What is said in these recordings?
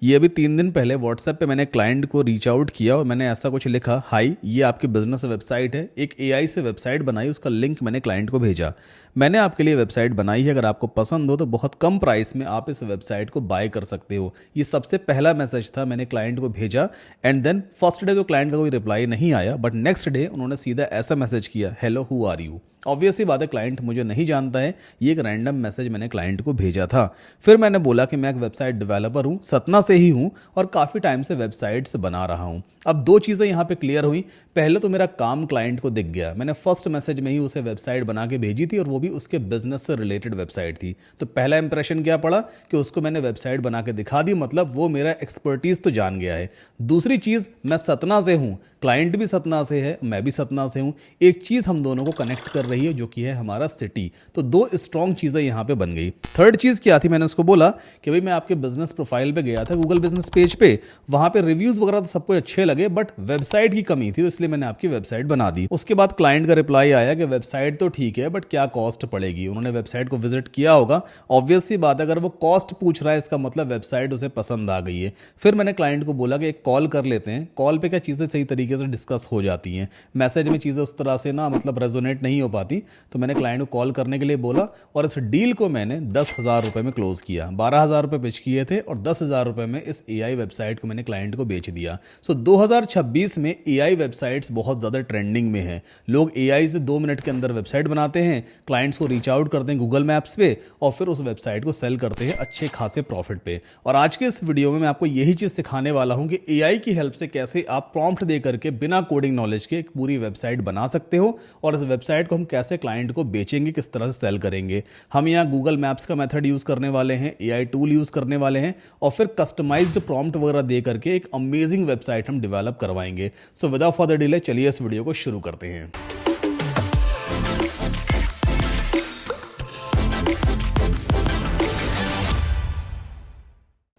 ये अभी 3 दिन पहले व्हाट्सएप पे मैंने क्लाइंट को रीच आउट किया और मैंने ऐसा कुछ लिखा, हाई ये आपकी बिजनेस वेबसाइट है। एक एआई से वेबसाइट बनाई, उसका लिंक मैंने क्लाइंट को भेजा। मैंने आपके लिए वेबसाइट बनाई है, अगर आपको पसंद हो तो बहुत कम प्राइस में आप इस वेबसाइट को बाय कर सकते हो। ये सबसे पहला मैसेज था, मैंने क्लाइंट को भेजा। एंड देन फर्स्ट डे तो क्लाइंट का कोई रिप्लाई नहीं आया, बट नेक्स्ट डे उन्होंने सीधा ऐसा मैसेज किया, hello who are you. Obviously बात है, क्लाइंट मुझे नहीं जानता है, ये एक रैंडम मैसेज मैंने क्लाइंट को भेजा था। फिर मैंने बोला कि मैं एक वेबसाइट डेवलपर हूँ, सतना से ही हूँ और काफ़ी टाइम से वेबसाइट्स बना रहा हूँ। अब दो चीज़ें यहाँ पे क्लियर हुई। पहले तो मेरा काम क्लाइंट को दिख गया, मैंने फर्स्ट मैसेज में ही उसे वेबसाइट बना के भेजी थी और वो भी उसके बिजनेस से रिलेटेड वेबसाइट थी। तो पहला इंप्रेशन क्या पड़ा कि उसको मैंने वेबसाइट बना के दिखा दी, मतलब वो मेरा एक्सपर्टीज तो जान गया है। दूसरी चीज़, मैं सतना से हूँ, क्लाइंट भी सतना से है, मैं भी सतना से हूँ। एक चीज़ हम दोनों को कनेक्ट कर रही है जो कि है हमारा सिटी। तो दो स्ट्रॉन्ग चीज़ें यहाँ पे बन गई। थर्ड चीज़ क्या थी, मैंने उसको बोला कि भाई मैं आपके बिजनेस प्रोफाइल पे गया था, गूगल बिजनेस पेज पे, वहाँ पे रिव्यूज़ वगैरह तो सबको अच्छे लगे, बट वेबसाइट की कमी थी, तो इसलिए मैंने आपकी वेबसाइट बना दी। उसके बाद क्लाइंट का रिप्लाई आया कि वेबसाइट तो ठीक है बट क्या कॉस्ट पड़ेगी। उन्होंने वेबसाइट को विजिट किया होगा, ऑब्वियस सी बात है, अगर वो कॉस्ट पूछ रहा है इसका मतलब वेबसाइट उसे पसंद आ गई है। फिर मैंने क्लाइंट को बोला कि एक कॉल कर लेते हैं, कॉल पे क्या चीज़ें सही तरीके से डिस्कस हो जाती हैं, मैसेज में चीज़ें उस तरह से ना मतलब रेजोनेट नहीं हो पाती। तो मैंने क्लाइंट को कॉल करने के लिए बोला और इस डील को मैंने 10,000 रुपये में क्लोज किया। 12,000 रुपये पिच किए थे और 10,000 रुपये में इस एआई वेबसाइट को मैंने क्लाइंट को बेच दिया। सो 2026 में एआई वेबसाइट्स बहुत ज़्यादा ट्रेंडिंग में है। लोग एआई से 2 मिनट के अंदर वेबसाइट बनाते हैं, क्लाइंट्स को रीच आउट करते हैं गूगल मैप्स पे और फिर उस वेबसाइट को सेल करते हैं अच्छे खासे प्रॉफिट पे। और आज के इस वीडियो में मैं आपको यही चीज़ सिखाने वाला हूं कि एआई की हेल्प से कैसे आप प्रॉम्प्ट दे करके बिना कोडिंग नॉलेज के एक पूरी वेबसाइट बना सकते हो और इस वेबसाइट को हम कैसे क्लाइंट को बेचेंगे, किस तरह से सेल करेंगे। हम यहाँ गूगल मैप्स का मेथड यूज़ करने वाले हैं, एआई टूल यूज़ करने वाले हैं और फिर कस्टमाइज्ड प्रॉम्प्ट वगैरह दे करके एक अमेजिंग वेबसाइट हम डेवलप करवाएंगे। सो विदाउट फर्दर डिले चलिए इस वीडियो को शुरू करते हैं।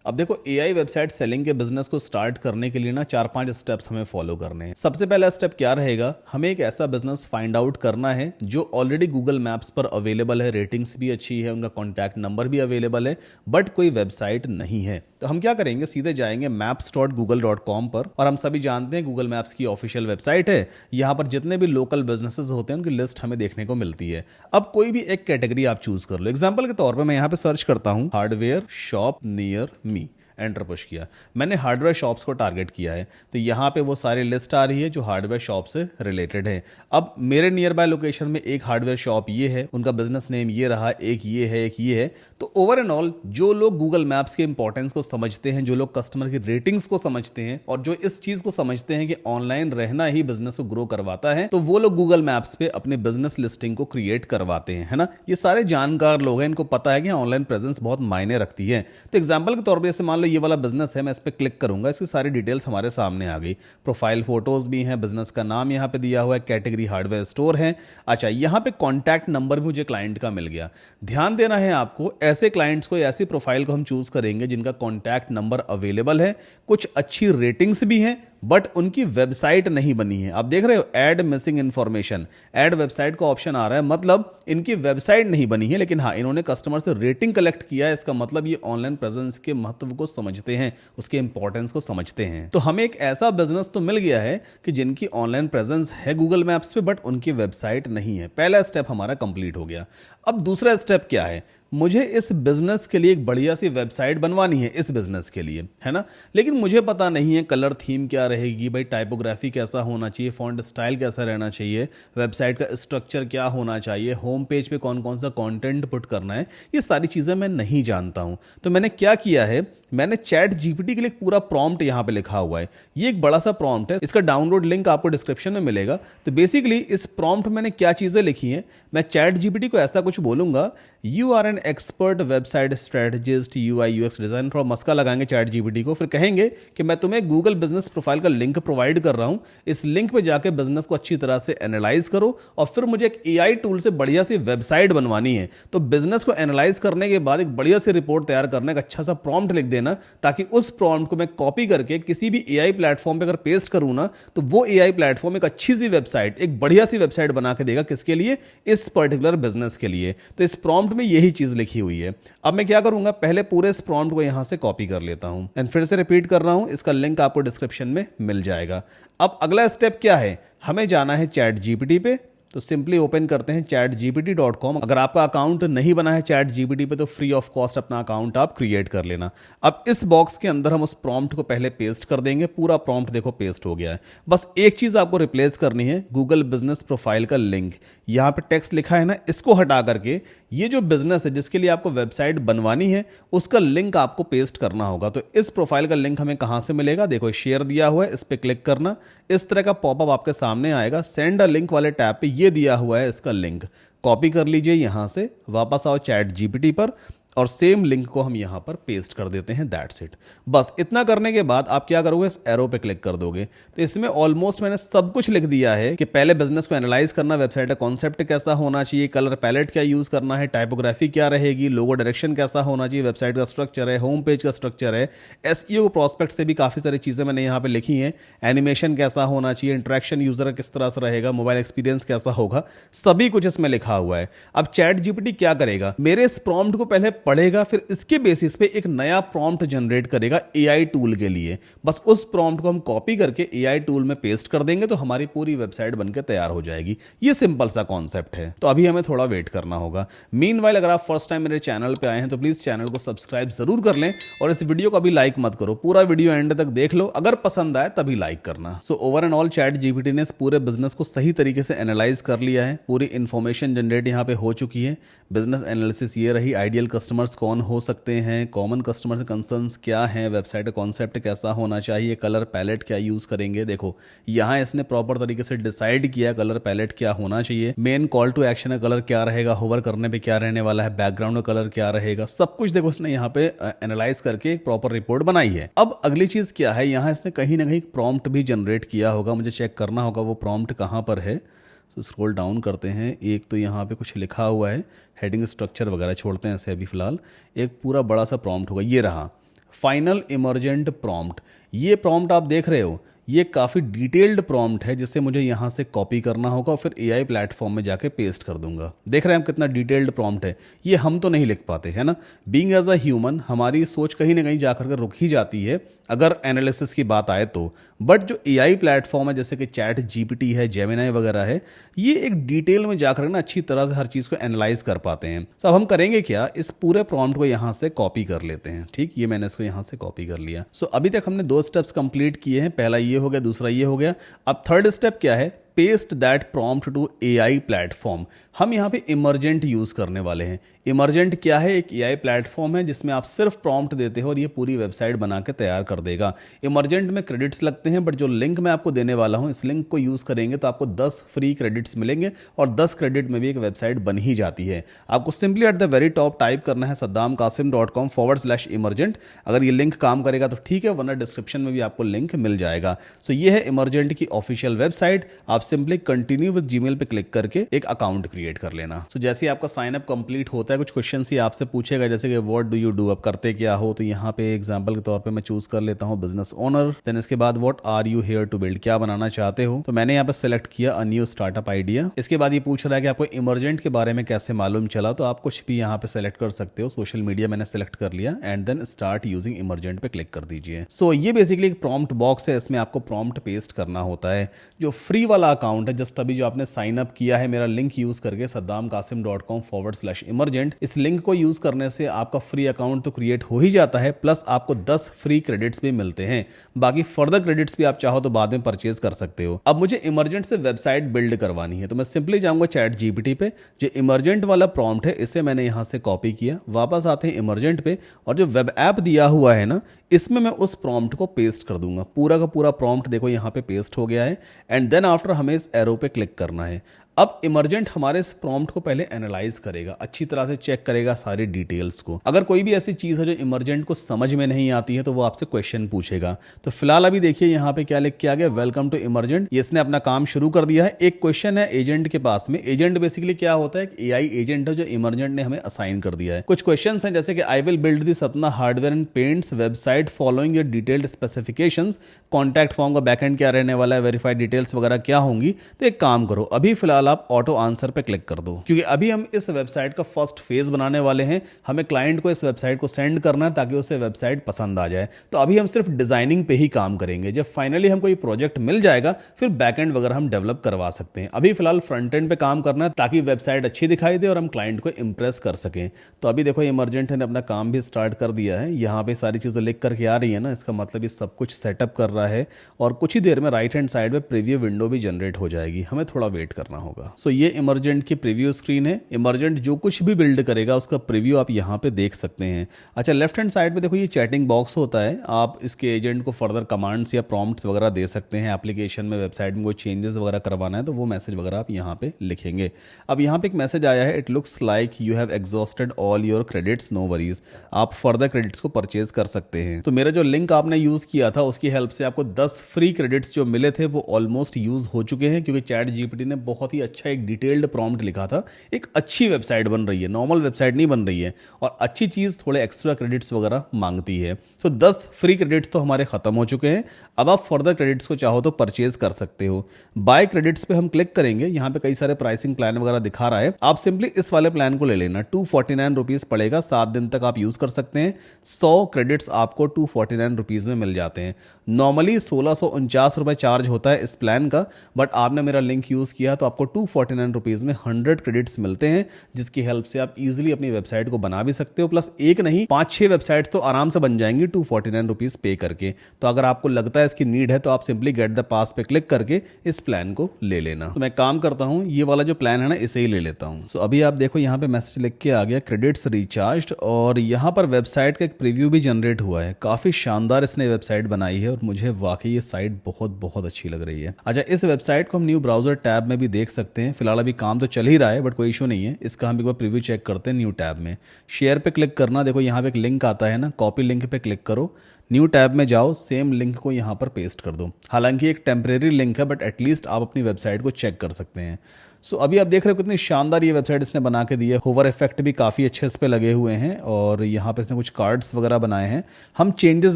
अब देखो, एआई वेबसाइट सेलिंग के बिजनेस को स्टार्ट करने के लिए ना 4-5 स्टेप्स हमें फॉलो करने हैं। सबसे पहला स्टेप क्या रहेगा, हमें एक ऐसा बिजनेस फाइंड आउट करना है जो ऑलरेडी गूगल मैप्स पर अवेलेबल है, रेटिंग्स भी अच्छी है, उनका कॉन्टैक्ट नंबर भी अवेलेबल है, बट कोई वेबसाइट नहीं है। तो हम क्या करेंगे, सीधे जाएंगे maps.google.com पर और हम सभी जानते हैं गूगल मैप्स की ऑफिशियल वेबसाइट है। यहाँ पर जितने भी लोकल बिजनेसेस होते हैं उनकी लिस्ट हमें देखने को मिलती है। अब कोई भी एक कैटेगरी आप चूज कर लो। एग्जाम्पल के तौर पर मैं यहाँ पे सर्च करता हूँ hardware shop near me, enter push किया, मैंने हार्डवेयर शॉप्स को टारगेट किया है। तो यहाँ पे वो सारी लिस्ट आ रही है जो हार्डवेयर शॉप से रिलेटेड है। अब मेरे नियर बाय लोकेशन में एक हार्डवेयर शॉप ये है, उनका बिजनेस नेम ये रहा, एक ये है, एक ये है। तो ओवर एंड ऑल जो लोग गूगल मैप्स के इंपॉर्टेंस को समझते हैं, जो लोग कस्टमर की रेटिंग्स को समझते हैं और जो इस चीज को समझते हैं कि ऑनलाइन रहना ही बिजनेस को ग्रो करवाता है, तो वो लोग गूगल मैप्स पे अपने बिजनेस लिस्टिंग को क्रिएट करवाते हैं, है ना। ये सारे जानकार लोग हैं, इनको पता है कि ऑनलाइन प्रेजेंस बहुत मायने रखती है। तो एग्जाम्पल के तौर पर जैसे मान लो ये वाला बिजनेस है, मैं इस पे क्लिक करूंगा, इसकी सारी डिटेल्स हमारे सामने आ गई, प्रोफाइल फोटोज भी हैं, बिजनेस का नाम यहाँ पे दिया हुआ है, कैटेगरी हार्डवेयर स्टोर है। अच्छा, यहाँ पे कॉन्टैक्ट नंबर भी मुझे क्लाइंट का मिल गया। ध्यान देना है आपको, ऐसे क्लाइंट्स को, ऐसी प्रोफाइल को हम चूज करेंगे जिनका कॉन्टैक्ट नंबर अवेलेबल है, कुछ अच्छी रेटिंग्स भी हैं, बट उनकी वेबसाइट नहीं बनी है। आप देख रहे हो add missing information, add website का ऑप्शन आ रहा है, मतलब इनकी वेबसाइट नहीं बनी है, लेकिन हाँ इन्होंने कस्टमर से रेटिंग कलेक्ट किया है। इसका मतलब ये ऑनलाइन प्रेजेंस के महत्व को समझते हैं, उसके इंपॉर्टेंस को समझते हैं। तो हमें एक ऐसा बिजनेस तो मिल गया है कि जिनकी ऑनलाइन प्रेजेंस है गूगल मैप्स पे, बट उनकी वेबसाइट नहीं है। पहला स्टेप हमारा कंप्लीट हो गया। अब दूसरा स्टेप क्या है, मुझे इस बिजनेस के लिए एक बढ़िया सी वेबसाइट बनवानी है, इस बिजनेस के लिए, है ना। लेकिन मुझे पता नहीं है कलर थीम क्या रहेगी, भाई टाइपोग्राफी कैसा होना चाहिए, फॉन्ट स्टाइल कैसा रहना चाहिए, वेबसाइट का स्ट्रक्चर क्या होना चाहिए, होम पेज पे कौन कौन सा कंटेंट पुट करना है, ये सारी चीज़ें मैं नहीं जानता हूं। तो मैंने क्या किया है, मैंने चैट जीपीटी के लिए पूरा प्रॉम्प्ट यहाँ पे लिखा हुआ है। ये एक बड़ा सा प्रॉम्प्ट है, इसका डाउनलोड लिंक आपको डिस्क्रिप्शन में मिलेगा। तो बेसिकली इस प्रॉम्प्ट मैंने क्या चीज़ें लिखी हैं, मैं चैट जीपीटी को ऐसा कुछ बोलूंगा, you are an expert website strategist UI UX design, थोड़ा मस्का लगाएंगे चैट जीपीटी को, फिर कहेंगे कि मैं तुम्हें गूगल बिजनेस प्रोफाइल का लिंक प्रोवाइड कर रहा हूं, इस लिंक पे जाके बिजनेस को अच्छी तरह से एनालाइज करो और फिर मुझे एक एआई टूल से बढ़िया सी वेबसाइट बनवानी है। तो बिजनेस को एनालाइज करने के बाद एक बढ़िया सी रिपोर्ट तैयार करने का अच्छा सा प्रॉम्प्ट लिख देना लेना, ताकि उस प्रॉम्प्ट को मैं कॉपी करके किसी भी एआई प्लेटफॉर्म पे अगर पेस्ट करूं ना, तो वो एआई प्लेटफॉर्म एक अच्छी सी वेबसाइट, एक बढ़िया सी वेबसाइट बना के देगा। किसके लिए? इस पर्टिकुलर बिजनेस के लिए। तो इस प्रॉम्प्ट में यही चीज लिखी हुई है। अब मैं क्या करूंगा, पहले पूरे इस प्रॉम्प्ट को यहां से कॉपी कर लेता हूं एंड फिर से रिपीट कर रहा हूं, इसका लिंक आपको डिस्क्रिप्शन में मिल जाएगा। अब अगला स्टेप क्या है, हमें जाना है चैट जीपीटी पे। तो सिंपली ओपन करते हैं chatgpt.com। अगर आपका अकाउंट नहीं बना है चैट जीपीटी पे तो फ्री ऑफ कॉस्ट अपना अकाउंट आप क्रिएट कर लेना। अब इस बॉक्स के अंदर हम उस प्रॉम्प्ट को पहले पेस्ट कर देंगे। पूरा प्रॉम्प्ट देखो पेस्ट हो गया है। बस एक चीज आपको रिप्लेस करनी है, गूगल बिजनेस प्रोफाइल का लिंक। यहां पे टेक्स्ट लिखा है ना, इसको हटा करके ये जो बिजनेस है जिसके लिए आपको वेबसाइट बनवानी है उसका लिंक आपको पेस्ट करना होगा। तो इस प्रोफाइल का लिंक हमें कहां से मिलेगा, देखो शेयर दिया हुआ है, इस पे क्लिक करना, इस तरह का पॉपअप आपके सामने आएगा। सेंड अ लिंक वाले टैब पे ये दिया हुआ है इसका लिंक, कॉपी कर लीजिए। यहां से वापस आओ चैट जीपीटी पर और सेम लिंक को हम यहां पर पेस्ट कर देते हैं। That's it. बस इतना करने के बाद आप क्या करोगे, इस एरो पे क्लिक कर दोगे। तो इसमें ऑलमोस्ट मैंने सब कुछ लिख दिया है कि पहले बिजनेस को एनालाइज करना, वेबसाइट का कॉन्सेप्ट कैसा होना चाहिए, कलर पैलेट क्या यूज करना है, टाइपोग्राफी क्या रहेगी, लोगो डायरेक्शन कैसा होना चाहिए, वेबसाइट का स्ट्रक्चर है, होम पेज का स्ट्रक्चर है, एसईओ प्रोस्पेक्ट से भी काफी सारी चीजें मैंने यहाँ पे लिखी हैं, एनिमेशन कैसा होना चाहिए, इंटरेक्शन यूजर किस तरह से रहेगा, मोबाइल एक्सपीरियंस कैसा होगा, सभी कुछ इसमें लिखा हुआ है। अब चैट जीपीटी क्या करेगा, मेरे इस प्रॉम्प्ट को पहले पढ़ेगा, फिर इसके बेसिस पे एक नया प्रॉम्प्ट जनरेट करेगा एआई टूल के लिए। बस उस प्रॉम्प्ट को हम कॉपी करके एआई टूल में पेस्ट कर देंगे तो हमारी पूरी वेबसाइट बनकर तैयार हो जाएगी। ये सिंपल सा कॉन्सेप्ट है। तो अभी हमें थोड़ा वेट करना होगा। मीनवाइल अगर आप फर्स्ट टाइम मेरे चैनल पे आए हैं तो प्लीज चैनल को सब्सक्राइब जरूर कर लें और इस वीडियो को अभी लाइक मत करो, पूरा वीडियो एंड तक देख लो, अगर पसंद आए तभी लाइक करना। So over and all chat GPT ने इस पूरे बिजनेस को सही तरीके से एनालाइज कर लिया है। पूरी इंफॉर्मेशन जनरेट यहाँ पे हो चुकी है। बिजनेस एनालिसिस ये रही, आइडियल कस्टमर्स कौन हो सकते हैं, कॉमन कस्टमर कंसर्न्स क्या हैं, वेबसाइट का कॉन्सेप्ट कैसा होना चाहिए, कलर पैलेट क्या यूज करेंगे। देखो यहाँ इसने प्रॉपर तरीके से डिसाइड किया कलर पैलेट क्या होना चाहिए, मेन कॉल टू एक्शन का कलर क्या रहेगा, होवर करने पे क्या रहने वाला है, बैकग्राउंड का कलर क्या रहेगा, सब कुछ देखो इसने यहाँ पे एनालाइज करके एक प्रॉपर रिपोर्ट बनाई है। अब अगली चीज क्या है, यहाँ इसने कहीं ना कहीं प्रॉम्प्ट भी जनरेट किया होगा, मुझे चेक करना होगा वो प्रॉम्प्ट कहाँ पर है। तो स्क्रॉल डाउन करते हैं, एक तो यहाँ पे कुछ लिखा हुआ है, हेडिंग स्ट्रक्चर वगैरह छोड़ते हैं ऐसे अभी फिलहाल। एक पूरा बड़ा सा प्रॉम्प्ट होगा, ये रहा फाइनल इमर्जेंट प्रॉम्प्ट। ये प्रॉम्प्ट आप देख रहे हो, ये काफ़ी डिटेल्ड प्रॉम्प्ट है जिसे मुझे यहाँ से कॉपी करना होगा और फिर एआई प्लेटफॉर्म में जाके पेस्ट कर दूंगा। देख रहे हैं हम कितना डिटेल्ड प्रॉम्प्ट है। ये हम तो नहीं लिख पाते है ना, बीइंग एज अ ह्यूमन हमारी सोच कहीं ना कहीं जाकर के रुक ही जाती है अगर एनालिसिस की बात आए तो। बट जो एआई प्लेटफॉर्म है जैसे कि चैट जीपीटी है, जेमिनाई वगैरह है, ये एक डिटेल में जाकर ना अच्छी तरह से हर चीज़ को एनालाइज कर पाते हैं। तो अब हम करेंगे क्या, इस पूरे प्रॉम्प्ट को यहाँ से कॉपी कर लेते हैं। ठीक, ये मैंने इसको यहाँ से कॉपी कर लिया। सो अभी तक हमने 2 स्टेप्स कंप्लीट किए हैं, पहला ये हो गया, दूसरा ये हो गया। अब थर्ड स्टेप क्या है, paste that prompt to AI platform. हम यहाँ पे इमर्जेंट यूज करने वाले हैं। इमर्जेंट क्या है, एक एआई प्लेटफॉर्म है जिसमें आप सिर्फ प्रॉम्प्ट देते हो और ये पूरी वेबसाइट बना के तैयार कर देगा। इमर्जेंट में क्रेडिट्स लगते हैं, बट जो लिंक मैं आपको देने वाला हूं, इस लिंक को यूज करेंगे तो आपको 10 फ्री क्रेडिट्स मिलेंगे और 10 क्रेडिट में भी एक वेबसाइट बन ही जाती है। आपको simply at the very top type करना है saddamkasim.com/emergent। अगर ये लिंक काम करेगा तो ठीक है, वरना डिस्क्रिप्शन में भी आपको लिंक मिल जाएगा। सो ये है इमर्जेंट की ऑफिशियल वेबसाइट। आप सिंपली कंटिन्यू विद जीमेल पे क्लिक करके एक अकाउंट क्रिएट कर लेना। सो जैसे आपका साइन अप कंप्लीट होता है, कुछ क्वेश्चन ही आपसे पूछेगा जैसे कि व्हाट डू यू डू, अब करते क्या हो। तो यहाँ पे एग्जांपल के तौर पे मैं चूज कर लेता हूँ बिजनेस ओनर। देन इसके बाद what are you here to build, क्या बनाना चाहते हो। तो मैंने यहाँ पे सिलेक्ट किया अ न्यू स्टार्टअप आइडिया। इसके बाद ये पूछ रहा है कि आपको इमर्जेंट के बारे में कैसे मालूम चला, तो आप कुछ भी यहाँ पे सेलेक्ट कर सकते हो। सोशल मीडिया मैंने सेलेक्ट कर लिया and then start using Emergent पे क्लिक कर दीजिए। सो ये बेसिकली एक प्रॉम्प्ट बॉक्स है, इसमें आपको प्रॉम्प्ट पेस्ट करना होता है। जो फ्री वाला अकाउंट है, जस्ट अभी जो आपने साइन अप किया है मेरा लिंक यूज करके saddamkasim.com/emergent, इस लिंक को यूज करने से आपका फ्री अकाउंट तो क्रिएट हो ही जाता है, प्लस आपको 10 फ्री क्रेडिट्स भी मिलते हैं। बाकी फर्दर क्रेडिट्स भी आप चाहो तो बाद में परचेज कर सकते हो। अब मुझे इमर्जेंट से वेबसाइट बिल्ड करवानी है, तो मैं सिंपली जाऊंगा चैट जीपीटी पे। जो इमर्जेंट वाला प्रॉम्प्ट है इसे मैंने यहां से कॉपी किया, वापस आते हैं इमर्जेंट पे और जो वेब ऐप दिया हुआ है ना, इसमें मैं उस प्रॉम्प्ट को पेस्ट कर दूंगा। पूरा का पूरा प्रॉम्प्ट देखो यहाँ पे पेस्ट हो गया है एंड देन आफ्टर हमें इस एरो पे क्लिक करना है। अब इमर्जेंट हमारे इस प्रॉम्प्ट को पहले एनालाइज करेगा, अच्छी तरह से चेक करेगा सारी डिटेल्स को। अगर कोई भी ऐसी चीज है जो इमर्जेंट को समझ में नहीं आती है तो वो आपसे क्वेश्चन पूछेगा। तो फिलहाल अभी देखिए यहाँ पे क्या लिख के आ गया, वेलकम टू इमर्जेंट। ये इसने अपना काम शुरू कर दिया है। एक क्वेश्चन है एजेंट के पास में। एजेंट बेसिकली क्या होता है, एआई एजेंट है जो इमर्जेंट ने हमें असाइन कर दिया है। कुछ क्वेश्चन हैं जैसे कि आई विल बिल्ड दी सपना hardware and paints website following your detailed specifications. Contact form का बैकएंड क्या रहने वाला है, वेरीफाइड डिटेल्स वगैरह क्या होंगी। तो एक काम करो, अभी फिलहाल आप ऑटो आंसर पे क्लिक कर दो, क्योंकि अभी हम इस वेबसाइट का फर्स्ट फेज बनाने वाले हैं। हमें क्लाइंट को इस वेबसाइट को सेंड करना है ताकि उसे वेबसाइट पसंद आ जाए। तो अभी हम सिर्फ डिजाइनिंग पे ही काम करेंगे। जब फाइनली हम कोई प्रोजेक्ट मिल जाएगा फिर बैकएंड वगैरह हम डेवलप करवा सकते हैं। अभी फिलहाल फ्रंट एंड पे काम करना है ताकि वेबसाइट अच्छी दिखाई दे और हम क्लाइंट को इंप्रेस कर सकें। तो अभी देखो इमर्जेंट ने अपना काम भी स्टार्ट कर दिया है। यहाँ पे सारी चीजें लिख करके आ रही है ना, इसका मतलब ये सब कुछ सेटअप कर रहा है और कुछ ही देर में राइट हैंड साइड में प्रीव्यू विंडो भी जनरेट हो जाएगी। हमें थोड़ा वेट करना होगा। सो ये इमर्जेंट की प्रीव्यू स्क्रीन है। इमर्जेंट जो कुछ भी बिल्ड करेगा उसका प्रीव्यू आप यहाँ पे देख सकते हैं। अच्छा, लेफ्ट हैंड साइड पे देखो ये चैटिंग बॉक्स होता है। आप इसके एजेंट को फर्दर कमांड्स या प्रॉम्प्ट्स वगैरह दे सकते हैं। एप्लीकेशन में वेबसाइट में कोई चेंजेस वगैरह करवाना है तो वो मैसेज वगैरह आप यहाँ पे लिखेंगे। अब यहाँ पे एक मैसेज आया है, it looks like you have exhausted all your credits, no worries. आप फर्दर क्रेडिट्स को परचेज कर सकते हैं। तो मेरा जो लिंक आपने यूज किया था उसकी हेल्प से आपको 10 फ्री क्रेडिट्स जो मिले थे वो ऑलमोस्ट यूज हो चुके हैं, क्योंकि चैट जीपीटी ने बहुत ही अच्छा एक डिटेल्ड प्रॉम्प्ट लिखा था। एक अच्छी वेबसाइट बन रही है, नॉर्मल वेबसाइट नहीं बन रही है, और अच्छी चीज थोड़े एक्स्ट्रा क्रेडिट्स वगैरह मांगती है। तो 10 फ्री क्रेडिट्स तो हमारे खत्म हो चुके हैं। अब आप फर्दर क्रेडिट्स को चाहो तो परचेज कर सकते हो। बाय क्रेडिट्स पे हम क्लिक करेंगे। यहाँ पे कई सारे प्राइसिंग प्लान वगैरह दिखा रहा है। आप सिंपली इस वाले प्लान को ले लेना। 249 रुपीज पड़ेगा, 7 दिन तक आप यूज कर सकते हैं। 100 क्रेडिट्स आपको 249 रुपीज में मिल जाते हैं। नॉर्मली 1649 रुपए चार्ज होता है इस प्लान का, बट आपने मेरा लिंक यूज किया तो आपको 249 रुपीज में 100 क्रेडिट्स मिलते हैं, जिसकी हेल्प से आप इजीली अपनी वेबसाइट को बना भी सकते हो। प्लस एक नहीं 5-6 वेबसाइट्स तो आराम से बन जाएंगी 249 रुपीज पे करके। तो अगर आपको लगता है इसकी नीड है तो आप सिंपली गेट द पास पे क्लिक करके इस प्लान को ले लेना। तो मैं काम करता हूं, ये वाला जो प्लान है ना इसे ही ले लेता हूं। सो अभी आप देखो यहाँ पे मैसेज लिख के आ गया क्रेडिट्स रिचार्ज्ड, और यहाँ पर वेबसाइट का एक प्रीव्यू भी जनरेट हुआ है। काफी शानदार इसने वेबसाइट बनाई है और मुझे वाकई ये साइट बहुत बहुत अच्छी लग रही है। अच्छा, इस वेबसाइट को हम न्यू ब्राउजर टैब में भी देख सकते हैं। फिलहाल अभी काम तो चल ही रहा है बट कोई इशू नहीं है। इसका हम एक बार प्रीव्यू चेक करते हैं न्यू टैब में। शेयर पे क्लिक करना, देखो यहाँ पे एक लिंक आता है ना, कॉपी लिंक पे क्लिक करो, न्यू टैब में जाओ, सेम लिंक को यहाँ पर पेस्ट कर दो। हालांकि एक टेम्परेरी लिंक है बट एटलीस्ट आप अपनी वेबसाइट को चेक कर सकते हैं। सो अभी आप देख रहे हो कितनी शानदार ये वेबसाइट इसने बना के दी है। होवर इफेक्ट भी काफ़ी अच्छे इस पे लगे हुए हैं और यहाँ पे इसने कुछ कार्ड्स वगैरह बनाए हैं। हम चेंजेस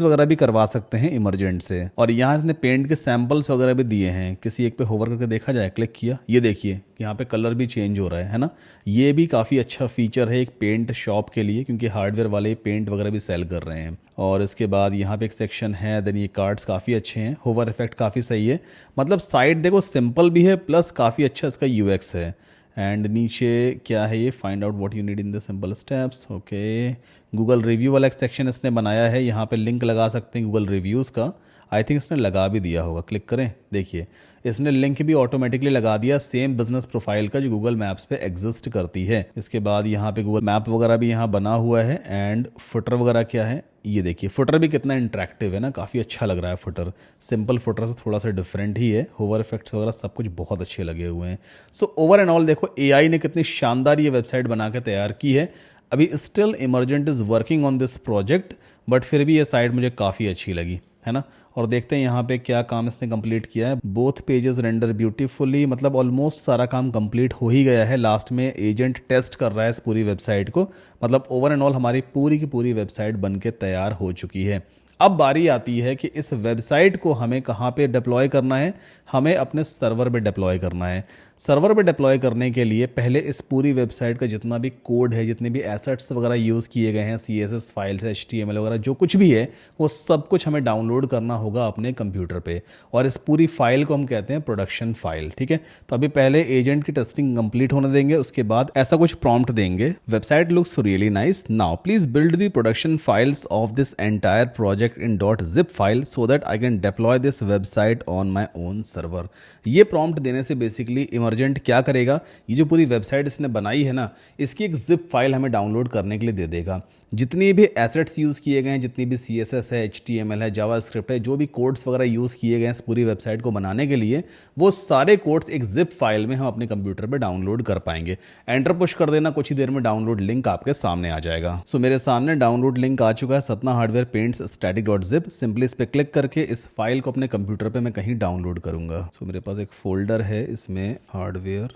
वगैरह भी करवा सकते हैं इमर्जेंट से। और यहाँ इसने पेंट के सैंपल्स वगैरह भी दिए हैं। किसी एक पे होवर करके देखा जाए, क्लिक किया, ये देखिए यहाँ पे कलर भी चेंज हो रहा है ना। ये भी काफ़ी अच्छा फीचर है एक पेंट शॉप के लिए, क्योंकि हार्डवेयर वाले पेंट वगैरह भी सेल कर रहे हैं। और इसके बाद यहाँ पे एक सेक्शन है, देन ये कार्ड्स काफ़ी अच्छे हैं, होवर इफेक्ट काफ़ी सही है। मतलब साइट देखो सिंपल भी है प्लस काफ़ी अच्छा इसका यूएक्स है। एंड नीचे क्या है ये, find out what you need in the simple steps. Okay, Google review वाला एक सेक्शन इसने बनाया है। यहाँ पे लिंक लगा सकते हैं गूगल रिव्यूज़ का। आई थिंक इसने लगा भी दिया होगा, क्लिक करें, देखिए इसने लिंक भी ऑटोमेटिकली लगा दिया सेम बिजनेस प्रोफाइल का जो गूगल मैप्स पे एग्जिस्ट करती है। इसके बाद यहाँ पे गूगल मैप वगैरह भी यहाँ बना हुआ है। एंड फुटर वगैरह क्या है, ये देखिए फुटर भी कितना इंटरेक्टिव है ना, काफ़ी अच्छा लग रहा है फुटर। सिंपल फुटर से थोड़ा सा डिफरेंट ही है। होवर इफेक्ट्स वगैरह सब कुछ बहुत अच्छे लगे हुए हैं। सो ओवर एंड ऑल देखो एआई ने कितनी शानदार ये वेबसाइट बना के तैयार की है। अभी still emergent is working on this project, but फिर भी ये साइट मुझे काफ़ी अच्छी लगी है ना। और देखते हैं यहाँ पे क्या काम इसने कंप्लीट किया है। बोथ पेजेस रेंडर ब्यूटीफुली, मतलब ऑलमोस्ट सारा काम कंप्लीट हो ही गया है। लास्ट में एजेंट टेस्ट कर रहा है इस पूरी वेबसाइट को। मतलब ओवर एंड ऑल हमारी पूरी की पूरी वेबसाइट बन के तैयार हो चुकी है। अब बारी आती है कि इस वेबसाइट को हमें कहाँ पे डिप्लॉय करना है। हमें अपने सर्वर पे डिप्लॉय करना है। सर्वर पे डिप्लॉय करने के लिए पहले इस पूरी वेबसाइट का जितना भी कोड है, जितने भी एसेट्स वगैरह यूज़ किए गए हैं, CSS फाइल्स, HTML वगैरह जो कुछ भी है, वो सब कुछ हमें डाउनलोड करना होगा अपने कंप्यूटर पे। और इस पूरी फाइल को हम कहते हैं प्रोडक्शन फाइल, ठीक है। तो अभी पहले एजेंट की टेस्टिंग कंप्लीट होने देंगे, उसके बाद ऐसा कुछ प्रॉम्प्ट देंगे, website looks really nice, now please build the production files of this entire project in .zip file so that I can deploy this website on my own server. ये prompt देने से बेसिकली इमर्जेंट क्या करेगा, ये जो पूरी website इसने बनाई है ना, इसकी एक जिप फाइल हमें डाउनलोड करने के लिए दे देगा। जितनी भी एसेट्स यूज़ किए गए हैं, जितनी भी CSS है, HTML है, जावास्क्रिप्ट है, जो भी कोड्स वगैरह यूज़ किए गए हैं इस पूरी वेबसाइट को बनाने के लिए, वो सारे कोड्स एक जिप फाइल में हम अपने कंप्यूटर पे डाउनलोड कर पाएंगे। एंटर पुश कर देना, कुछ ही देर में डाउनलोड लिंक आपके सामने आ जाएगा। सो मेरे सामने डाउनलोड लिंक आ चुका है, Satna hardware paints static.zip। Simply इस पर क्लिक करके इस फाइल को अपने कंप्यूटर पे मैं कहीं डाउनलोड करूंगा। सो मेरे पास एक फोल्डर है, इसमें हार्डवेयर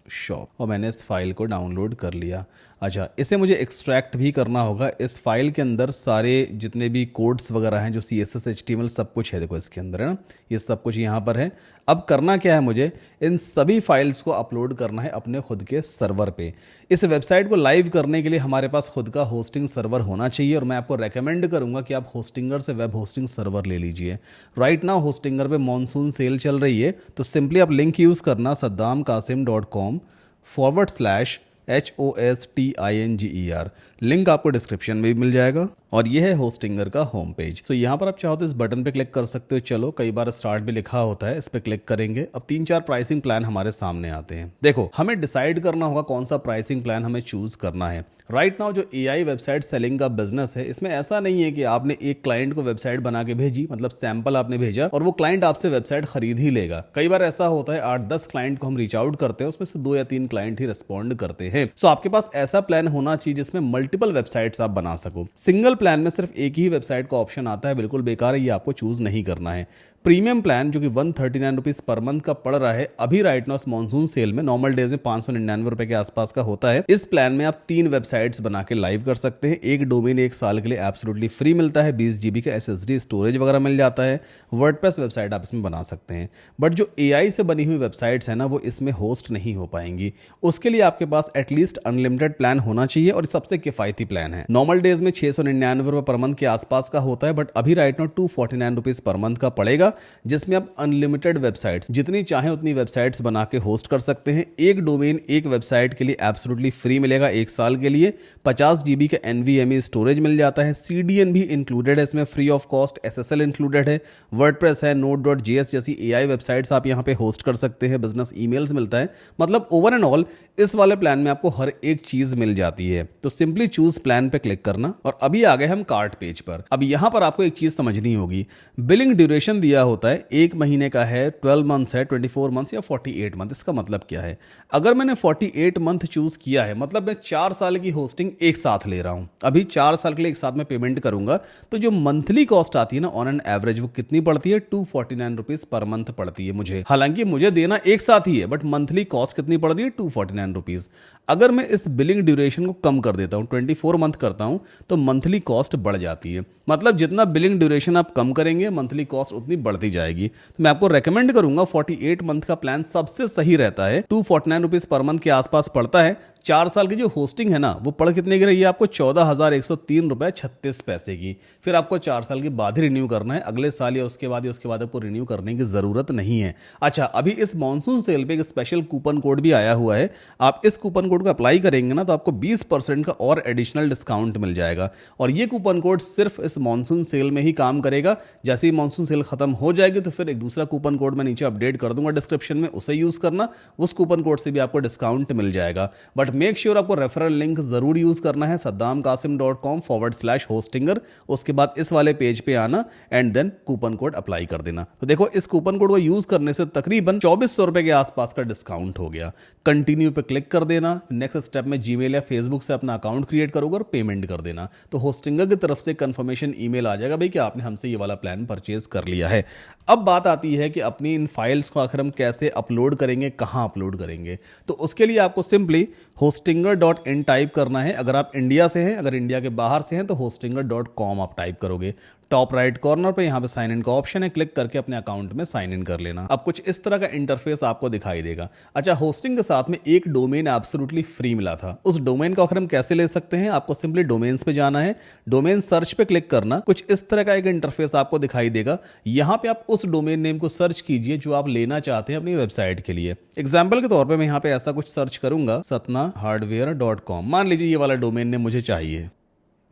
शॉप, और मैंने इस फाइल को डाउनलोड कर लिया। अच्छा, इसे मुझे एक्सट्रैक्ट भी करना होगा। इस फाइल के अंदर सारे जितने भी कोड्स वगैरह हैं, जो CSS HTML सब कुछ है, देखो इसके अंदर है ना, ये सब कुछ यहाँ पर है। अब करना क्या है, मुझे इन सभी फाइल्स को अपलोड करना है अपने खुद के सर्वर पे। इस वेबसाइट को लाइव करने के लिए हमारे पास खुद का होस्टिंग सर्वर होना चाहिए, और मैं आपको रेकमेंड करूंगा कि आप होस्टिंगर से वेब होस्टिंग सर्वर ले लीजिए। राइट नाउ होस्टिंगर पे मॉनसून सेल चल रही है, तो सिंपली आप लिंक यूज़ करना saddamkasim.com/HOSTINGER। लिंक आपको डिस्क्रिप्शन में भी मिल जाएगा, और ये है होस्टिंगर का होम पेज। तो यहाँ पर आप चाहो तो इस बटन पे क्लिक कर सकते हो। चलो, कई बार स्टार्ट भी लिखा होता है, इस पे क्लिक करेंगे। अब 3-4 प्राइसिंग प्लान हमारे सामने आते हैं। देखो, हमें डिसाइड करना होगा कौन सा प्राइसिंग प्लान हमें चूज करना है। राइट नाउ जो AI वेबसाइट सेलिंग का बिजनेस है, इसमें ऐसा नहीं है कि आपने एक क्लाइंट को वेबसाइट बना के भेजी, मतलब सैंपल आपने भेजा और वो क्लाइंट आपसे वेबसाइट खरीद ही लेगा। कई बार ऐसा होता है 8-10 क्लाइंट को हम रीच आउट करते हैं, उसमें से 2 या 3 क्लाइंट ही रिस्पॉन्ड करते हैं। सो आपके पास ऐसा प्लान होना चाहिए जिसमें मल्टीपल वेबसाइट्स आप बना सको। सिंगल प्लान में सिर्फ एक ही वेबसाइट का ऑप्शन आता है, बिल्कुल बेकार है, ये आपको चूज नहीं करना है। प्रीमियम प्लान जो कि 139 रुपीज पर मंथ का पड़ रहा है अभी राइट नाउ मॉनसून सेल में, नॉर्मल डेज में 599 रुपए के आसपास का होता है। इस प्लान में आप 3 वेबसाइट्स बना के लाइव कर सकते हैं। एक डोमेन 1 साल के लिए एब्सोल्युटली फ्री मिलता है, 20 GB का SSD स्टोरेज वगैरह मिल जाता है। वर्डप्रेस वेबसाइट आप इसमें बना सकते हैं। बट जो AI से बनी हुई वेबसाइट्स है ना, वो इसमें होस्ट नहीं हो पाएंगी। उसके लिए आपके पास एटलीस्ट अनलिमिटेड प्लान होना चाहिए, और सबसे किफायती प्लान है। नॉर्मल डेज में 699 रुपए पर मंथ के आसपास का होता है, बट अभी right now 249 rupees per month का पड़ेगा, जिसमें आप अनलिमिटेड वेबसाइट्स जितनी चाहें उतनी वेबसाइट्स बना के होस्ट कर सकते हैं। एक डोमेन एक वेबसाइट के लिए एब्सोल्युटली फ्री मिलेगा 1 साल के लिए। 50 GB का NVMe स्टोरेज मिल जाता है, CDN भी इंक्लूडेड है इसमें, free of cost. SSL included है, वर्डप्रेस है, node.js जैसी AI वेबसाइट्स आप यहां पे होस्ट कर सकते हैं। बिजनेस ईमेल्स मिलता है, मतलब ओवर एंड ऑल इस वाले प्लान में आपको हर एक चीज मिल जाती है। तो सिंपली चूज प्लान पे क्लिक करना, और अभी आ गए हम कार्ट पेज पर। अब यहां पर आपको एक चीज समझनी होगी, बिलिंग ड्यूरेशन दिया होता है, 1 महीने का है, 12 मंथ्स है, 24 मंथ्स या 48 मंथ। इसका मतलब क्या है, अगर मैंने 48 मंथ चूज किया है, मतलब मैं 4 साल की होस्टिंग एक साथ ले रहा हूं, अभी 4 साल के लिए एक साथ में पेमेंट करूंगा, तो जो मंथली कॉस्ट आती है ना ऑन एन एवरेज, वो कितनी पड़ती है, 249 रुपीज पर मंथ पड़ती है मुझे। हालांकि मुझे देना एक साथ ही है, बट मंथली कॉस्ट कितनी पड़ती है, 249 रुपीज। अगर मैं इस बिलिंग ड्यूरेशन को कम कर देता हूं, 24 मंथ करता हूं, तो मंथली कॉस्ट बढ़ जाती है। मतलब जितना बिलिंग ड्यूरेशन आप कम करेंगे, मंथली कॉस्ट उतनी बढ़ती जाएगी। तो मैं आपको रेकमेंड करूंगा 48 मंथ का प्लान सबसे सही रहता है। 249 रुपीज पर मंथ के आसपास पड़ता है। 4 साल की जो होस्टिंग है ना, वो पड़ कितने की रही है आपको, 14,103 रुपए 36 पैसे की। फिर आपको 4 साल के बाद ही रिन्यू करना है, अगले साल या उसके बाद आपको रिन्यू करने की जरूरत नहीं है। अच्छा, अभी इस मॉनसून सेल पे एक स्पेशल कूपन कोड भी आया हुआ है। आप इस कूपन कोड को अप्लाई करेंगे ना, तो आपको 20% का और एडिशनल डिस्काउंट मिल जाएगा। और ये कूपन कोड सिर्फ इस मॉनसून सेल में ही काम करेगा। जैसे ही मॉनसून सेल खत्म हो जाएगी, तो फिर एक दूसरा कूपन कोड मैं नीचे अपडेट कर दूंगा डिस्क्रिप्शन में, उसे यूज करना। उस कूपन कोड से भी आपको डिस्काउंट मिल जाएगा। बट मेक श्योर आपको रेफरल लिंक जरूर यूज करना है, saddamkasim.com/hostinger। उसके बाद इस वाले पेज पे आना and then coupon code apply कर देना। तो देखो, इस कूपन कोड को यूज करने से तकरीबन 2400 रुपए के आसपास का डिस्काउंट हो गया। कंटिन्यू पे क्लिक कर देना। नेक्स्ट स्टेप में जीमेल या फेसबुक से अपना अकाउंट क्रिएट करोगे और पेमेंट कर देना। तो होस्टिंगर की तरफ से कंफर्मेशन ईमेल आ जाएगा भाई कि आपने हमसे ये वाला प्लान परचेज कर लिया है। अब बात आती है कि अपनी इन फाइल्स को आखिर हम कैसे अपलोड करेंगे, कहां अपलोड करेंगे। तो उसके लिए आपको सिंपली hostinger.in टाइप करना है। अगर आप इंडिया से हैं, अगर इंडिया के बाहर से हैं, तो hostinger.com आप टाइप करोगे। टॉप राइट कॉर्नर पे यहां पे साइन इन का ऑप्शन है, क्लिक करके अपने अकाउंट में साइन इन कर लेना। अब कुछ इस तरह का इंटरफेस आपको दिखाई देगा। अच्छा, होस्टिंग के साथ में एक डोमेन एब्सोल्युटली फ्री मिला था। उस डोमेन का आखिर हम कैसे ले सकते हैं, आपको सिंपली डोमेन्स पे जाना है, डोमेन सर्च पे क्लिक करना। कुछ इस तरह का एक इंटरफेस आपको दिखाई देगा। यहां पे आप उस डोमेन नेम को सर्च कीजिए जो आप लेना चाहते हैं अपनी वेबसाइट के लिए। एग्जाम्पल के तौर पर मैं यहां पे ऐसा कुछ सर्च करूंगा, satnahardware.com। मान लीजिए ये वाला डोमेन नेम मुझे चाहिए।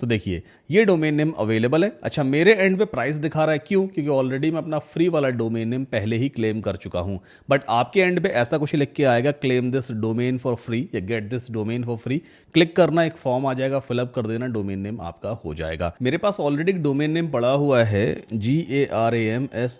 तो देखिए ये डोमेन नेम अवेलेबल है। अच्छा, मेरे एंड पे प्राइस दिखा रहा है, क्यों? क्योंकि ऑलरेडी मैं अपना फ्री वाला डोमेन नेम पहले ही क्लेम कर चुका हूं। बट आपके एंड पे ऐसा कुछ लिख के आएगा, claim this domain for free या get this domain for free. Click करना, एक फॉर्म आ जाएगा, फिलअप कर देना, डोमेन नेम आपका हो जाएगा। मेरे पास ऑलरेडी एक डोमेन नेम पड़ा हुआ है GARAMSAMOS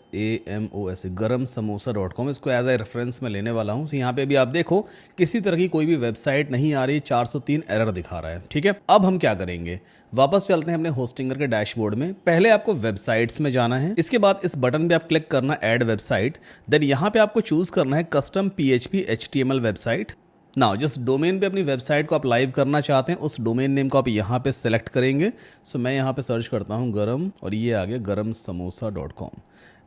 garamsamosa.com। इसको एज ए रेफरेंस में लेने वाला हूं। यहाँ पे भी आप देखो किसी तरह की कोई भी वेबसाइट नहीं आ रही, 403 एरर दिखा रहा है। ठीक है, अब हम क्या करेंगे, वापस चलते हैं अपने होस्टिंगर के डैशबोर्ड में। पहले आपको वेबसाइट्स में जाना है, इसके बाद इस बटन पे आप क्लिक करना ऐड वेबसाइट। देन यहां पे आपको चूज करना है custom PHP HTML website. Now जिस डोमेन पे अपनी वेबसाइट को आप लाइव करना चाहते हैं उस डोमेन नेम को आप यहाँ पे सेलेक्ट करेंगे। सो मैं यहाँ पे सर्च करता हूँ गरम, और ये आ गया garamsamosa.com।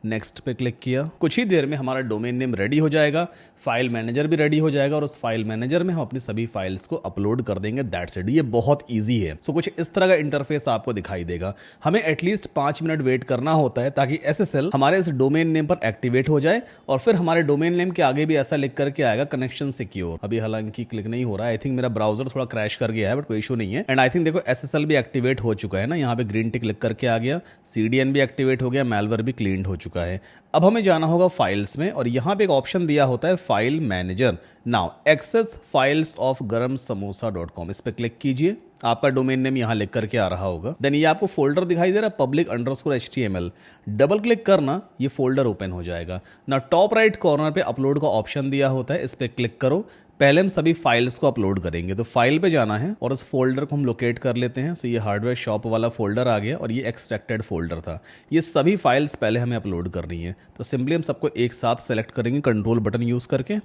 नेक्स्ट पे क्लिक किया, कुछ ही देर में हमारा डोमेन नेम रेडी हो जाएगा, फाइल मैनेजर भी रेडी हो जाएगा, और उस फाइल मैनेजर में हम अपनी सभी फाइल्स को अपलोड कर देंगे। That's it. ये बहुत इजी है। सो कुछ इस तरह का इंटरफेस आपको दिखाई देगा। हमें एटलीस्ट 5 मिनट वेट करना होता है ताकि SSL हमारे इस डोमेन नेम पर एक्टिवेट हो जाए, और फिर हमारे डोमेन नेम के आगे भी ऐसा लिख करके आएगा कनेक्शन सिक्योर। अभी हालांकि क्लिक नहीं हो रहा है, आई थिंक मेरा ब्राउजर थोड़ा क्रैश कर गया है, बट कोई इशू नहीं है। एंड आई थिंक देखो SSL भी एक्टिवेट हो चुका है ना, यहाँ पे ग्रीन टिक लिख करके आ गया, CDN भी एक्टिवेट हो गया, मैलवेयर भी क्लीन हो चुका है। अब हमें जाना होगा फाइल्स में, और यहां पे एक ऑप्शन दिया होता है file manager. Now access files of garamsamosa.com, इस पे क्लिक कीजिए। आपका डोमेन नेम यहां लिख करके आ रहा होगा। देन ये आपको फोल्डर दिखाई दे रहा है public_html। डबल क्लिक करना, ये फोल्डर ओपन हो जाएगा ना। टॉप राइट कॉर्नर पे अपलोड का ऑप्शन दिया होता है, इस पे क्लिक करो। पहले हम सभी फाइल्स को अपलोड करेंगे, तो फाइल पे जाना है और उस फोल्डर को हम लोकेट कर लेते हैं। सो ये हार्डवेयर शॉप वाला फोल्डर आ गया, और ये एक्सट्रैक्टेड फोल्डर था। ये सभी फाइल्स पहले हमें अपलोड करनी है, तो सिंपली हम सबको एक साथ सेलेक्ट करेंगे कंट्रोल बटन यूज करके।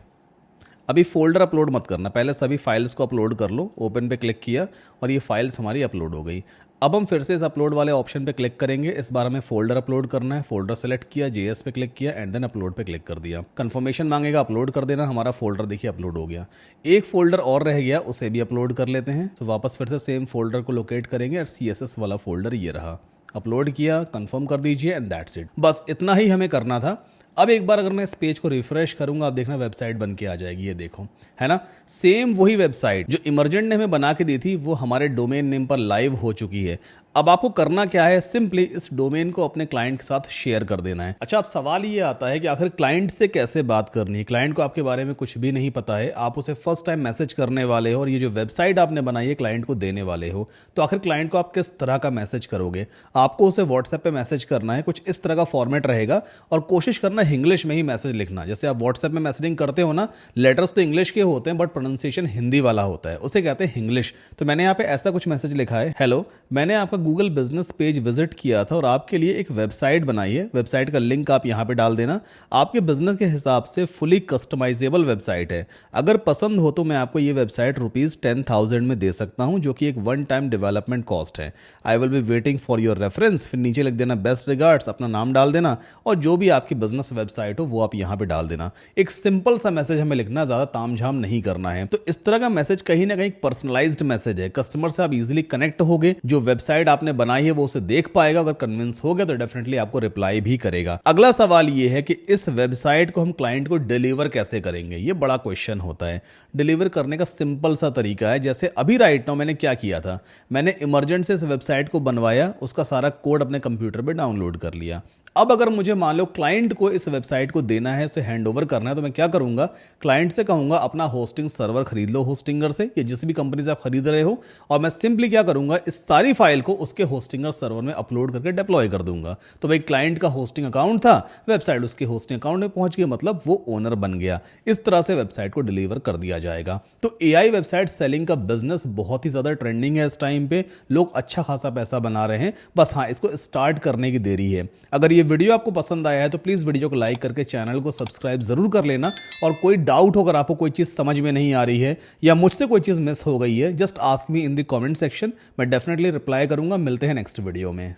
अभी फोल्डर अपलोड मत करना, पहले सभी फाइल्स को अपलोड कर लो। ओपन पे क्लिक किया और ये फाइल्स हमारी अपलोड हो गई। अब हम फिर से इस अपलोड वाले ऑप्शन पे क्लिक करेंगे। इस बार हमें फोल्डर अपलोड करना है। फोल्डर सेलेक्ट किया, JS पे क्लिक किया, एंड देन अपलोड पे क्लिक कर दिया। कंफर्मेशन मांगेगा, अपलोड कर देना। हमारा फोल्डर देखिए अपलोड हो गया। एक फोल्डर और रह गया, उसे भी अपलोड कर लेते हैं। तो वापस फिर से सेम फोल्डर को लोकेट करेंगे, और CSS वाला फोल्डर ये रहा। अपलोड किया, कंफर्म कर दीजिए, एंड दैट्स इट। बस इतना ही हमें करना था। अब एक बार अगर मैं इस पेज को रिफ्रेश करूंगा, आप देखना वेबसाइट बन के आ जाएगी। ये देखो, है ना, सेम वही वेबसाइट जो इमर्जेंट ने हमें बना के दी थी, वो हमारे डोमेन नेम पर लाइव हो चुकी है। अब आपको करना क्या है, सिंपली इस डोमेन को अपने क्लाइंट के साथ शेयर कर देना है। अच्छा, अब सवाल ये आता है कि आखिर क्लाइंट से कैसे बात करनी है। क्लाइंट को आपके बारे में कुछ भी नहीं पता है, आप उसे फर्स्ट टाइम मैसेज करने वाले हो, और ये जो वेबसाइट आपने बनाई है क्लाइंट को देने वाले हो। तो आखिर क्लाइंट को आप किस तरह का मैसेज करोगे? आपको उसे व्हाट्सएप पे मैसेज करना है, कुछ इस तरह का फॉर्मेट रहेगा, और कोशिश करना इंग्लिश में ही मैसेज लिखना। जैसे आप व्हाट्सएप में मैसेजिंग करते हो ना, लेटर्स तो इंग्लिश के होते हैं, बट प्रोनाउंसिएशन हिंदी वाला होता है, उसे कहते हैं इंग्लिश। तो मैंने यहाँ पे ऐसा कुछ मैसेज लिखा है, हेलो, मैंने आपका गूगल बिजनेस पेज विजिट किया था और आपके लिए एक वेबसाइट बनाई है। वेबसाइट का लिंक आप यहाँ पे डाल देना। आपके बिजनेस के हिसाब से फुली कस्टमाइजेबल वेबसाइट है। अगर पसंद हो तो मैं आपको ये वेबसाइट ₹10,000 में दे सकता हूँ, जो कि एक वन टाइम डेवलपमेंट कॉस्ट है। I will be waiting for your reference. फिर नीचे लिख देना बेस्ट रिगार्ड्स, अपना नाम डाल देना, और जो भी आपकी बिजनेस वेबसाइट हो वो आप यहाँ पे डाल देना। एक सिंपल सा मैसेज हमें लिखना, ज्यादा तामझाम नहीं करना है। तो इस तरह का मैसेज कहीं ना कहीं पर्सनलाइज्ड मैसेज है। कस्टमर से आप इजीली कनेक्ट होगे, जो वेबसाइट आपने बनाई है वो उसे देख पाएगा। अगर कन्विंस हो गया तो डेफिनेटली आपको रिप्लाई भी करेगा। अगला सवाल ये है कि इस वेबसाइट को हम क्लाइंट को डिलीवर कैसे करेंगे। ये बड़ा क्वेश्चन होता है। डिलीवर करने का सिंपल सा तरीका है, जैसे अभी राइट नाउ मैंने क्या किया था, मैंने इमरजेंट से इस वेबसाइट को बनवाया, उसका सारा कोड अपने कंप्यूटर पे डाउनलोड कर लिया। अब अगर मुझे मान लो क्लाइंट को इस वेबसाइट को देना है, उसे हैंड ओवर करना है, तो मैं क्या करूंगा, क्लाइंट से कहूंगा अपना होस्टिंग सर्वर खरीद लो होस्टिंगर से, या जिस भी कंपनी से आप खरीद रहे हो, और मैं सिंपली क्या करूंगा, इस सारी फाइल को उसके होस्टिंगर सर्वर में अपलोड करके डिप्लॉय कर दूंगा। तो भाई क्लाइंट का होस्टिंग अकाउंट था, वेबसाइट उसके होस्टिंग अकाउंट में पहुंच गई, मतलब वो ओनर बन गया। इस तरह से वेबसाइट को डिलीवर कर दिया जाएगा। तो AI वेबसाइट सेलिंग का बिजनेस बहुत ही ज्यादा ट्रेंडिंग है इस टाइम पे। लोग अच्छा खासा पैसा बना रहे हैं, बस हाँ इसको स्टार्ट करने की देरी है। अगर ये वीडियो आपको पसंद आया है तो प्लीज वीडियो को लाइक करके चैनल को सब्सक्राइब जरूर कर लेना। और कोई डाउट हो, अगर आपको कोई चीज समझ में नहीं आ रही है या मुझसे कोई चीज मिस हो गई है, just ask me in the comment section. मैं डेफिनेटली रिप्लाई करूंगा। मिलते हैं नेक्स्ट वीडियो में।